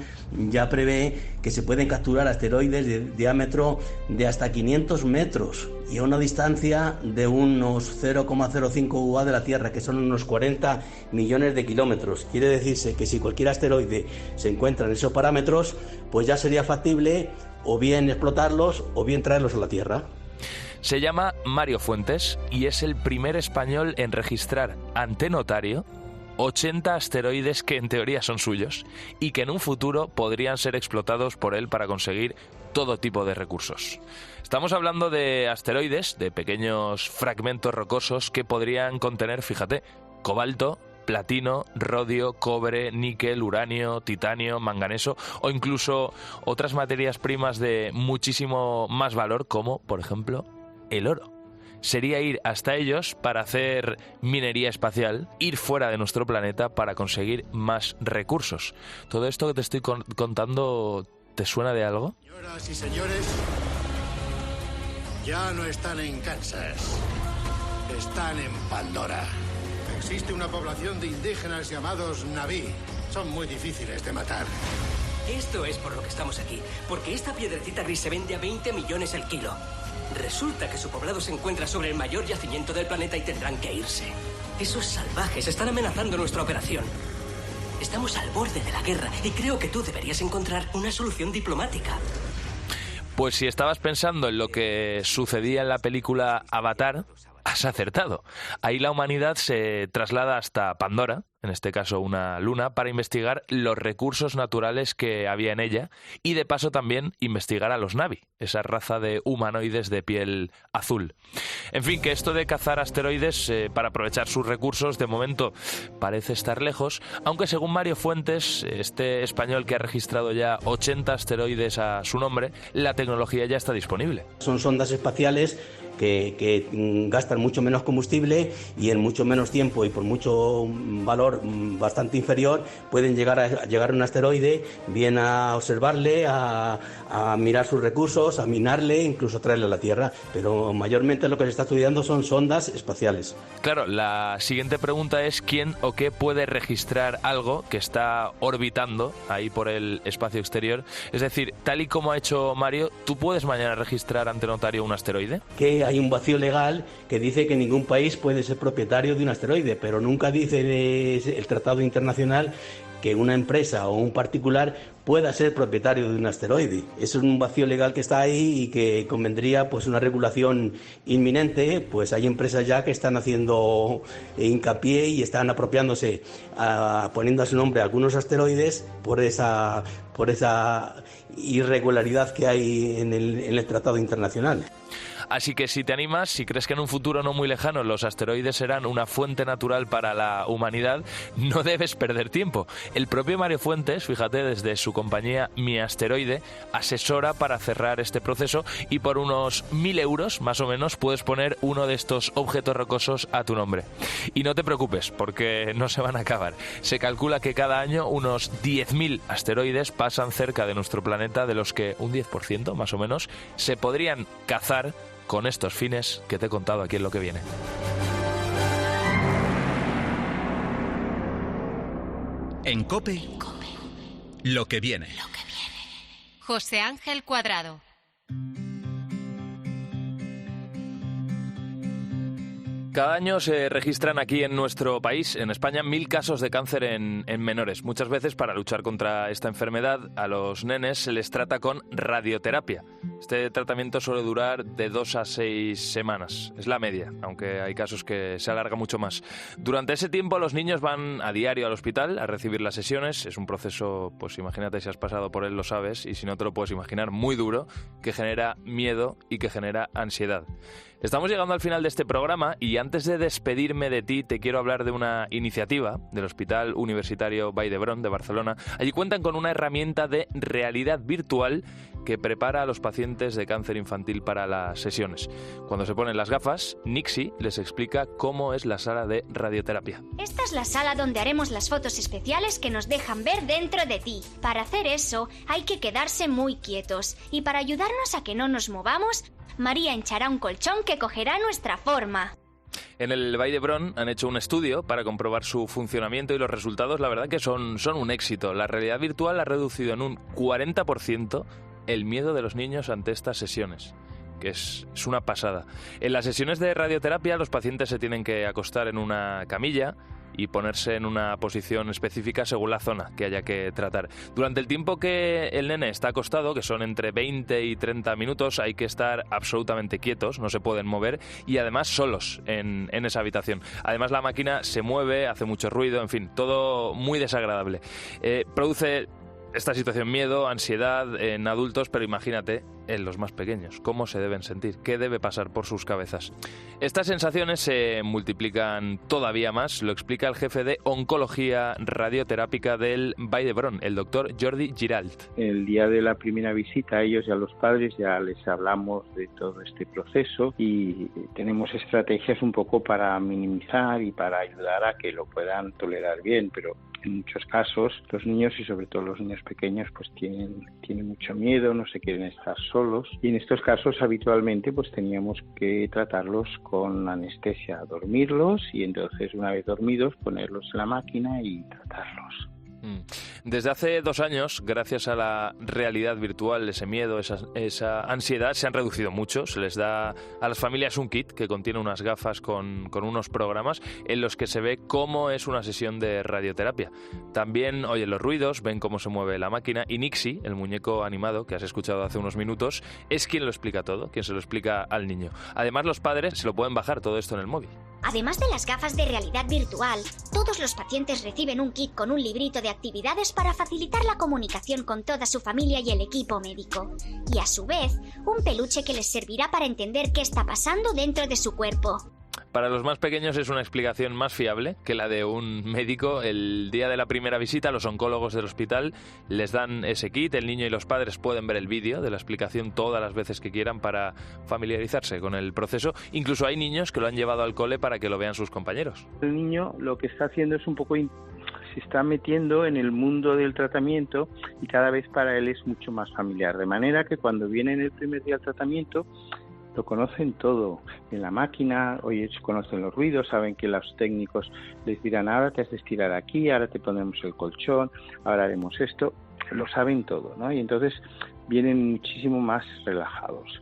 ya prevé que se pueden capturar asteroides de diámetro de hasta 500 metros y a una distancia de unos 0,05 UA de la Tierra, que son unos 40 millones de kilómetros. Quiere decirse que si cualquier asteroide se encuentra en esos parámetros, pues ya sería factible o bien explotarlos o bien traerlos a la Tierra. Se llama Mario Fuentes y es el primer español en registrar ante notario 80 asteroides que en teoría son suyos y que en un futuro podrían ser explotados por él para conseguir todo tipo de recursos. Estamos hablando de asteroides, de pequeños fragmentos rocosos que podrían contener, fíjate, cobalto, platino, rodio, cobre, níquel, uranio, titanio, manganeso o incluso otras materias primas de muchísimo más valor como, por ejemplo, el oro. Sería ir hasta ellos para hacer minería espacial, ir fuera de nuestro planeta para conseguir más recursos. ¿Todo esto que te estoy contando te suena de algo? Señoras y señores, ya no están en Kansas, están en Pandora. Existe una población de indígenas llamados Na'vi. Son muy difíciles de matar. Esto es por lo que estamos aquí, porque esta piedrecita gris se vende a 20 millones el kilo. Resulta que su poblado se encuentra sobre el mayor yacimiento del planeta y tendrán que irse. Esos salvajes están amenazando nuestra operación. Estamos al borde de la guerra y creo que tú deberías encontrar una solución diplomática. Pues si estabas pensando en lo que sucedía en la película Avatar, has acertado. Ahí la humanidad se traslada hasta Pandora, en este caso una luna, para investigar los recursos naturales que había en ella y de paso también investigar a los Na'vi, esa raza de humanoides de piel azul. En fin, que esto de cazar asteroides para aprovechar sus recursos de momento parece estar lejos, aunque según Mario Fuentes, este español que ha registrado ya 80 asteroides a su nombre, la tecnología ya está disponible. Son sondas espaciales que gastan mucho menos combustible y en mucho menos tiempo y por mucho valor bastante inferior pueden llegar a un asteroide, bien a observarle, a mirar sus recursos, a minarle, incluso traerle a la Tierra, pero mayormente lo que se está estudiando son sondas espaciales. Claro, la siguiente pregunta es ¿quién o qué puede registrar algo que está orbitando ahí por el espacio exterior? Es decir, tal y como ha hecho Mario, ¿tú puedes mañana registrar ante notario un asteroide? ¿Qué hay un vacío legal que dice que ningún país puede ser propietario de un asteroide, pero nunca dice el Tratado Internacional que una empresa o un particular pueda ser propietario de un asteroide. Eso es un vacío legal que está ahí y que convendría pues una regulación inminente. Pues hay empresas ya que están haciendo hincapié y están apropiándose, poniendo a su nombre algunos asteroides por esa irregularidad que hay en el Tratado Internacional. Así que si te animas, si crees que en un futuro no muy lejano los asteroides serán una fuente natural para la humanidad, no debes perder tiempo. El propio Mario Fuentes, fíjate, desde su compañía Mi Asteroide, asesora para cerrar este proceso y por unos 1.000 euros, más o menos, puedes poner uno de estos objetos rocosos a tu nombre. Y no te preocupes, porque no se van a acabar. Se calcula que cada año unos 10.000 asteroides pasan cerca de nuestro planeta, de los que un 10%, más o menos, se podrían cazar con estos fines que te he contado aquí en Lo que viene. En COPE, Lo que viene. José Ángel Cuadrado. Cada año se registran aquí en nuestro país, en España, 1.000 casos de cáncer en menores. Muchas veces, para luchar contra esta enfermedad, a los nenes se les trata con radioterapia. Este tratamiento suele durar de 2 a 6 semanas. Es la media, aunque hay casos que se alarga mucho más. Durante ese tiempo, los niños van a diario al hospital a recibir las sesiones. Es un proceso, pues imagínate, si has pasado por él lo sabes, y si no te lo puedes imaginar, muy duro, que genera miedo y que genera ansiedad. Estamos llegando al final de este programa y antes de despedirme de ti te quiero hablar de una iniciativa del Hospital Universitario Vall d'Hebron de Barcelona. Allí cuentan con una herramienta de realidad virtual que prepara a los pacientes de cáncer infantil para las sesiones. Cuando se ponen las gafas, Nixie les explica cómo es la sala de radioterapia. Esta es la sala donde haremos las fotos especiales que nos dejan ver dentro de ti. Para hacer eso hay que quedarse muy quietos y para ayudarnos a que no nos movamos, María hinchará un colchón que cogerá nuestra forma. En el Vall d'Hebron han hecho un estudio para comprobar su funcionamiento y los resultados, la verdad que son un éxito. La realidad virtual ha reducido en un 40% el miedo de los niños ante estas sesiones, que es una pasada. En las sesiones de radioterapia los pacientes se tienen que acostar en una camilla y ponerse en una posición específica según la zona que haya que tratar. Durante el tiempo que el nene está acostado, que son entre 20 y 30 minutos, hay que estar absolutamente quietos, no se pueden mover y además solos en esa habitación. Además la máquina se mueve, hace mucho ruido, en fin, todo muy desagradable. Produce esta situación miedo, ansiedad en adultos, pero imagínate en los más pequeños, cómo se deben sentir, qué debe pasar por sus cabezas. Estas sensaciones se multiplican todavía más, lo explica el jefe de oncología radioterápica del Vall d'Hebron, el doctor Jordi Giralt. El día de la primera visita a ellos y a los padres ya les hablamos de todo este proceso y tenemos estrategias un poco para minimizar y para ayudar a que lo puedan tolerar bien, pero en muchos casos los niños y sobre todo los niños pequeños pues tienen mucho miedo, no se quieren estar solos y en estos casos habitualmente pues teníamos que tratarlos con anestesia, dormirlos y entonces una vez dormidos ponerlos en la máquina y tratarlos. Desde hace 2 años, gracias a la realidad virtual, ese miedo, esa ansiedad se han reducido mucho. Se les da a las familias un kit que contiene unas gafas con unos programas en los que se ve cómo es una sesión de radioterapia. También oyen los ruidos, ven cómo se mueve la máquina y Nixie, el muñeco animado que has escuchado hace unos minutos, es quien lo explica todo, quien se lo explica al niño. Además, los padres se lo pueden bajar todo esto en el móvil. Además de las gafas de realidad virtual, todos los pacientes reciben un kit con un librito de actividades para facilitar la comunicación con toda su familia y el equipo médico. Y a su vez, un peluche que les servirá para entender qué está pasando dentro de su cuerpo. Para los más pequeños es una explicación más fiable que la de un médico. El día de la primera visita, los oncólogos del hospital les dan ese kit. El niño y los padres pueden ver el vídeo de la explicación todas las veces que quieran para familiarizarse con el proceso. Incluso hay niños que lo han llevado al cole para que lo vean sus compañeros. El niño lo que está haciendo es un poco se está metiendo en el mundo del tratamiento y cada vez para él es mucho más familiar. De manera que cuando viene en el primer día al tratamiento lo conocen todo en la máquina, hoy conocen los ruidos, saben que los técnicos les dirán ahora te has de estirar aquí, ahora te ponemos el colchón, ahora haremos esto, lo saben todo, ¿no? Y entonces vienen muchísimo más relajados.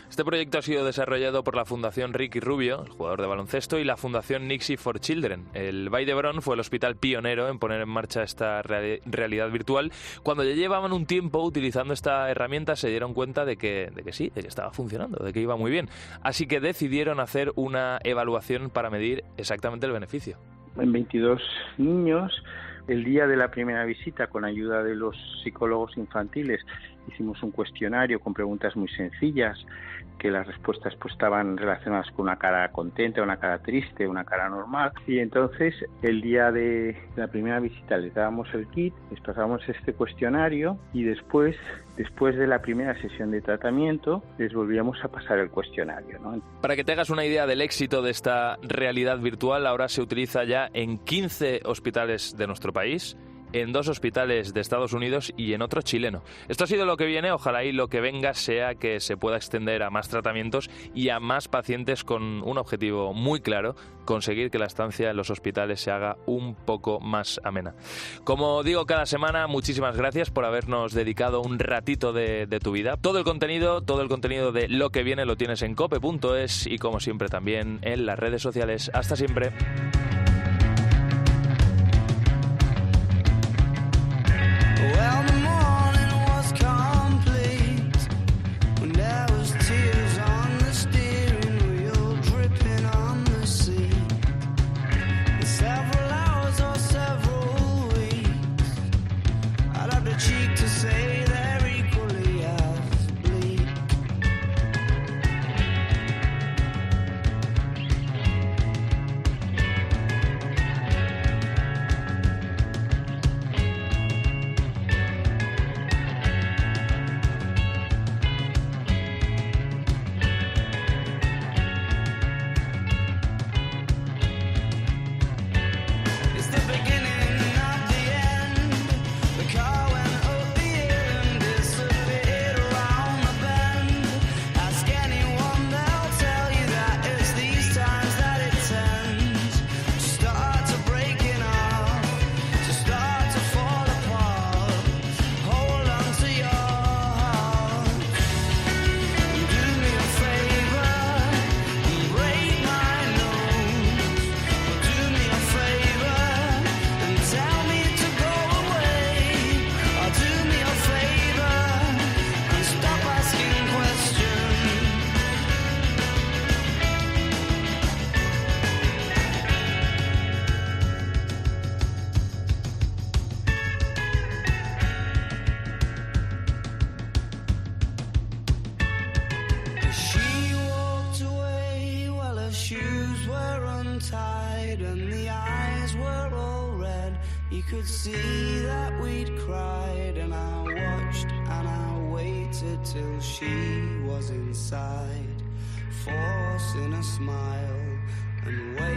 Este proyecto ha sido desarrollado por la Fundación Ricky Rubio, el jugador de baloncesto, y la Fundación Nixie for Children. El Vall d'Hebron fue el hospital pionero en poner en marcha esta realidad virtual. Cuando ya llevaban un tiempo utilizando esta herramienta, se dieron cuenta de que sí, de que estaba funcionando, de que iba muy bien. Así que decidieron hacer una evaluación para medir exactamente el beneficio. En 22 niños, el día de la primera visita, con ayuda de los psicólogos infantiles, hicimos un cuestionario con preguntas muy sencillas, que las respuestas pues estaban relacionadas con una cara contenta, una cara triste, una cara normal. Y entonces el día de la primera visita les dábamos el kit, les pasábamos este cuestionario y después de la primera sesión de tratamiento les volvíamos a pasar el cuestionario, ¿no? Para que te hagas una idea del éxito de esta realidad virtual, ahora se utiliza ya en 15 hospitales de nuestro país, en 2 hospitales de Estados Unidos y en otro chileno. Esto ha sido lo que viene, ojalá y lo que venga sea que se pueda extender a más tratamientos y a más pacientes con un objetivo muy claro, conseguir que la estancia en los hospitales se haga un poco más amena. Como digo cada semana, muchísimas gracias por habernos dedicado un ratito de tu vida. Todo el contenido de lo que viene lo tienes en cope.es y como siempre también en las redes sociales. Hasta siempre. Well, the morning was complete when there was tears on the steering wheel, dripping on the seat. In several hours or several weeks, I'd have the cheek to say they're equally as bleak. Untied and the eyes were all red. You could see that we'd cried, and I watched and I waited till she was inside, forcing a smile and waiting.